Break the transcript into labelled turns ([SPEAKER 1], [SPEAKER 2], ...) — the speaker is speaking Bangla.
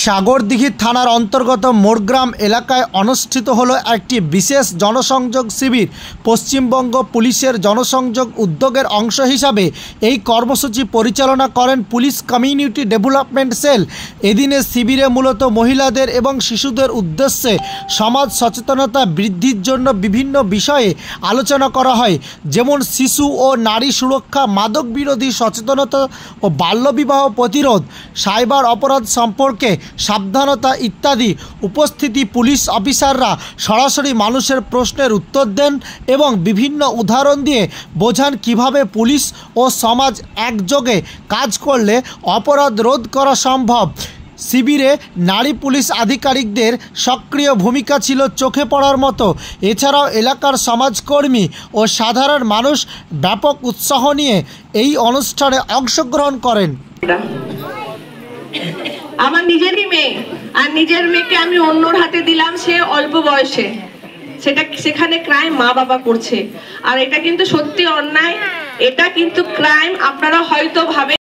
[SPEAKER 1] সাগরদিঘি থানার অন্তর্গত মোরগ্রাম এলাকায় অনুষ্ঠিত হলো একটি বিশেষ জনসংযোগ শিবির। পশ্চিমবঙ্গ পুলিশের জনসংযোগ উদ্যোগের অংশ হিসাবে এই কর্মসূচি পরিচালনা করেন পুলিশ কমিউনিটি ডেভেলপমেন্ট সেল। এদিনে শিবিরে মূলত মহিলাদের এবং শিশুদের উদ্দেশ্যে সমাজ সচেতনতা বৃদ্ধির জন্য বিভিন্ন বিষয়ে আলোচনা করা হয়, যেমন শিশু ও নারী সুরক্ষা, মাদক বিরোধী সচেতনতা ও বাল্যবিবাহ প্রতিরোধ, সাইবার অপরাধ সম্পর্কে সাবধানতা ইত্যাদি। উপস্থিতি পুলিশ অফিসাররা সরাসরি মানুষের প্রশ্নের উত্তর দেন এবং বিভিন্ন উদাহরণ দিয়ে বোঝান কিভাবে পুলিশ ও সমাজ একযোগে কাজ করলে অপরাধ রোধ করা সম্ভব। শিবিরে নারী পুলিশ আধিকারিকদের সক্রিয় ভূমিকা ছিল চোখে পড়ার মতো। এছাড়াও এলাকার সমাজকর্মী ও সাধারণ মানুষ ব্যাপক উৎসাহ নিয়ে এই অনুষ্ঠানে অংশগ্রহণ করেন।
[SPEAKER 2] আমার নিজেরই মেয়ে, আর নিজের মেয়েকে আমি অন্যর হাতে দিলাম, সে অল্প বয়সে, সেখানে ক্রাইম মা বাবা করছে। আর এটা কিন্তু সত্যি অন্যায়, এটা কিন্তু ক্রাইম। আপনারা হয়তো ভাবে